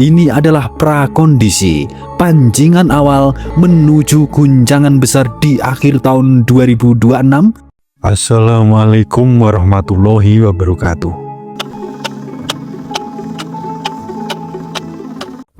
Ini adalah prakondisi, pancingan awal menuju guncangan besar di akhir tahun 2026. Assalamualaikum warahmatullahi wabarakatuh.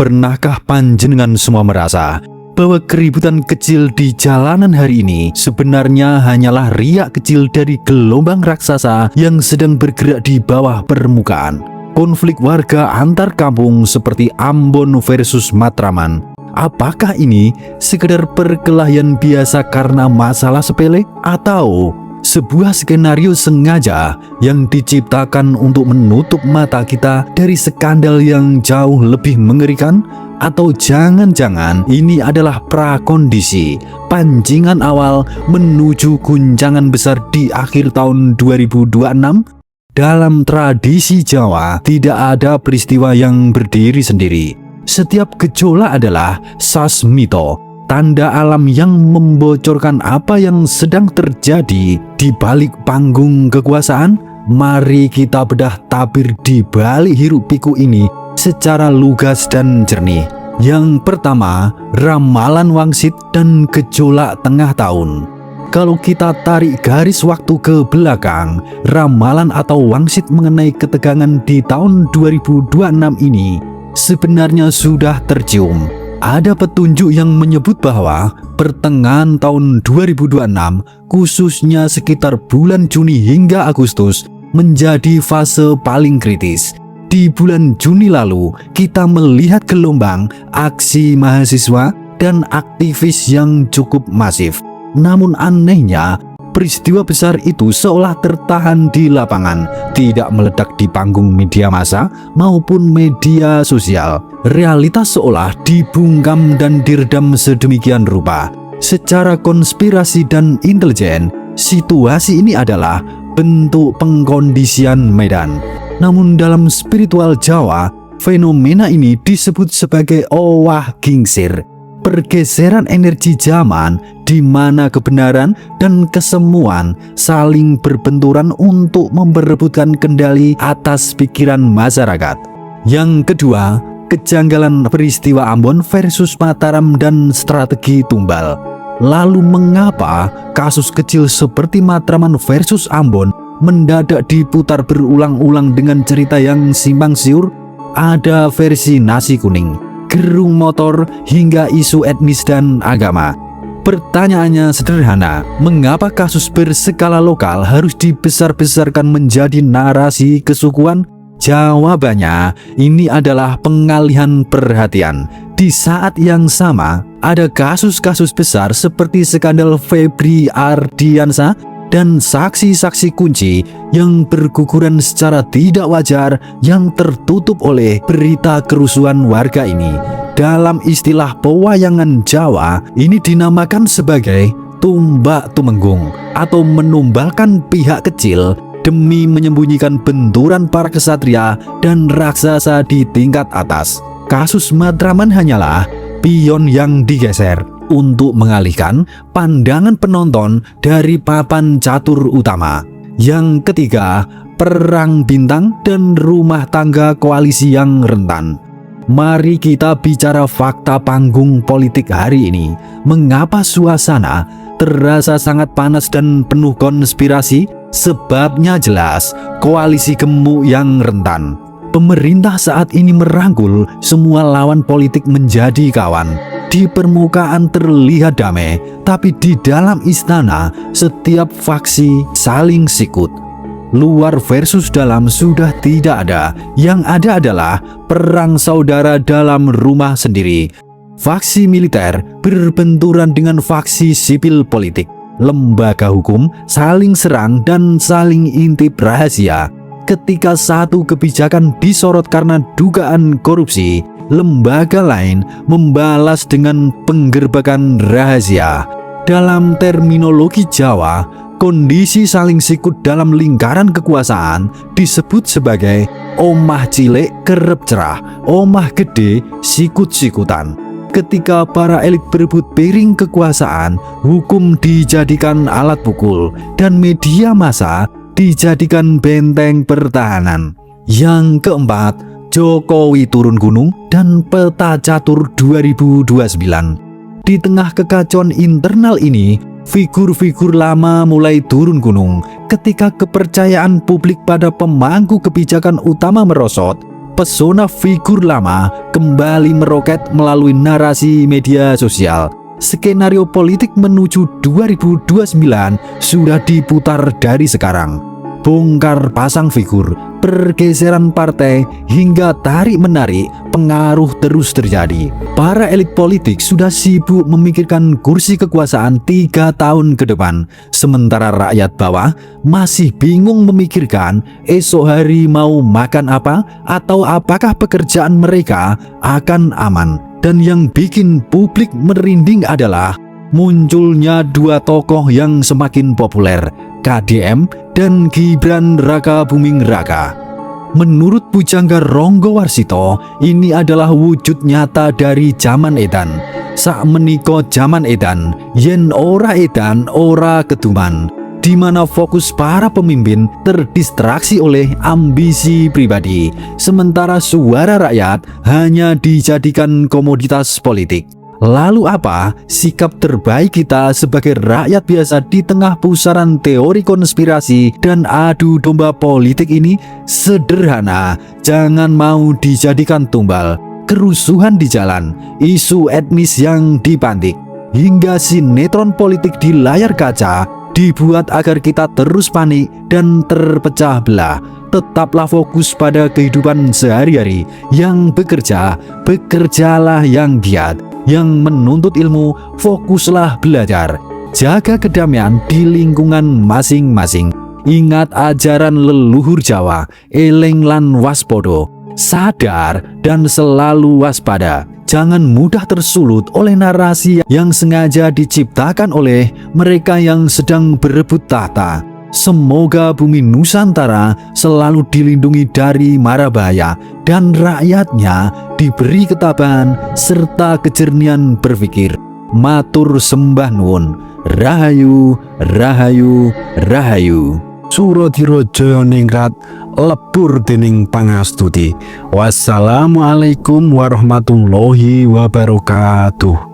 Pernahkah panjenengan semua merasa bahwa keributan kecil di jalanan hari ini sebenarnya hanyalah riak kecil dari gelombang raksasa yang sedang bergerak di bawah permukaan? Konflik warga antar kampung seperti Ambon versus Matraman, apakah ini sekedar perkelahian biasa karena masalah sepele, atau sebuah skenario sengaja yang diciptakan untuk menutup mata kita dari skandal yang jauh lebih mengerikan? Atau jangan-jangan ini adalah prakondisi, pancingan awal menuju guncangan besar di akhir tahun 2026? Dalam tradisi Jawa, tidak ada peristiwa yang berdiri sendiri. Setiap gejolak adalah sasmito, tanda alam yang membocorkan apa yang sedang terjadi di balik panggung kekuasaan. Mari kita bedah tabir di balik hiruk pikuk ini secara lugas dan jernih. Yang pertama, ramalan wangsit dan gejolak tengah tahun. Kalau kita tarik garis waktu ke belakang, ramalan atau wangsit mengenai ketegangan di tahun 2026 ini sebenarnya sudah tercium. Ada petunjuk yang menyebut bahwa pertengahan tahun 2026, khususnya sekitar bulan Juni hingga Agustus, menjadi fase paling kritis. Di bulan Juni lalu, kita melihat gelombang aksi mahasiswa dan aktivis yang cukup masif. Namun anehnya, peristiwa besar itu seolah tertahan di lapangan, tidak meledak di panggung media massa maupun media sosial. Realitas seolah dibungkam dan diredam sedemikian rupa. Secara konspirasi dan intelijen, situasi ini adalah bentuk pengkondisian medan. Namun dalam spiritual Jawa, fenomena ini disebut sebagai owah gingsir, pergeseran energi zaman di mana kebenaran dan kesemuan saling berbenturan untuk memperebutkan kendali atas pikiran masyarakat. Yang kedua, kejanggalan peristiwa Ambon versus Mataram dan strategi tumbal. Lalu mengapa kasus kecil seperti Matraman versus Ambon mendadak diputar berulang-ulang dengan cerita yang simpang siur? Ada versi nasi kuning, gerung motor, hingga isu etnis dan agama. Pertanyaannya sederhana, mengapa kasus berskala lokal harus dibesar-besarkan menjadi narasi kesukuan? Jawabannya, ini adalah pengalihan perhatian. Di saat yang sama, ada kasus-kasus besar seperti skandal Febri Ardiansa dan saksi-saksi kunci yang berguguran secara tidak wajar yang tertutup oleh berita kerusuhan warga ini. Dalam istilah pewayangan Jawa, ini dinamakan sebagai tumbak tumenggung atau menumbalkan pihak kecil demi menyembunyikan benturan para kesatria dan raksasa di tingkat atas. Kasus Matraman hanyalah pion yang digeser untuk mengalihkan pandangan penonton dari papan catur utama. Yang ketiga, perang bintang dan rumah tangga koalisi yang rentan. Mari kita bicara fakta panggung politik hari ini. Mengapa suasana terasa sangat panas dan penuh konspirasi? Sebabnya jelas, koalisi gemuk yang rentan. Pemerintah saat ini merangkul semua lawan politik menjadi kawan. Di permukaan terlihat damai, tapi di dalam istana setiap faksi saling sikut. Luar versus dalam sudah tidak ada. Yang ada adalah perang saudara dalam rumah sendiri. Faksi militer berbenturan dengan faksi sipil politik. Lembaga hukum saling serang dan saling intip rahasia. Ketika satu kebijakan disorot karena dugaan korupsi, lembaga lain membalas dengan penggerbekan rahasia. Dalam terminologi Jawa, kondisi saling sikut dalam lingkaran kekuasaan disebut sebagai omah cilik kerep cerah, omah gede sikut-sikutan. Ketika para elit berebut piring kekuasaan, hukum dijadikan alat pukul dan media massa dijadikan benteng pertahanan. Yang keempat, Jokowi turun gunung, dan peta catur 2029. Di tengah kekacauan internal ini, figur-figur lama mulai turun gunung. Ketika kepercayaan publik pada pemangku kebijakan utama merosot, pesona figur lama kembali meroket melalui narasi media sosial. Skenario politik menuju 2029 sudah diputar dari sekarang. Bongkar pasang figur, pergeseran partai, hingga tarik-menarik pengaruh terus terjadi. Para elit politik sudah sibuk memikirkan kursi kekuasaan 3 tahun ke depan, sementara rakyat bawah masih bingung memikirkan esok hari mau makan apa atau apakah pekerjaan mereka akan aman. Dan yang bikin publik merinding adalah munculnya 2 tokoh yang semakin populer, KDM dan Gibran Raka Buming Raka. Menurut Pujangga Ronggo Warsito, ini adalah wujud nyata dari zaman edan. Sak meniko zaman edan, yen ora edan ora keduman, di mana fokus para pemimpin terdistraksi oleh ambisi pribadi, sementara suara rakyat hanya dijadikan komoditas politik. Lalu apa sikap terbaik kita sebagai rakyat biasa di tengah pusaran teori konspirasi dan adu domba politik ini? Sederhana, jangan mau dijadikan tumbal. Kerusuhan di jalan, isu etnis yang dipantik, hingga sinetron politik di layar kaca dibuat agar kita terus panik dan terpecah belah. Tetaplah fokus pada kehidupan sehari-hari. Yang bekerja, bekerjalah yang giat. Yang menuntut ilmu, fokuslah belajar. Jaga kedamaian di lingkungan masing-masing. Ingat ajaran leluhur Jawa, eleng lan waspodo. Sadar dan selalu waspada. Jangan mudah tersulut oleh narasi yang sengaja diciptakan oleh mereka yang sedang berebut tahta. Semoga bumi Nusantara selalu dilindungi dari mara bahaya dan rakyatnya diberi ketabahan serta kejernihan berpikir. Matur sembah nuwun. Rahayu, rahayu, rahayu. Suradira Jayaningrat lebur dening pangastuti. Wassalamualaikum warahmatullahi wabarakatuh.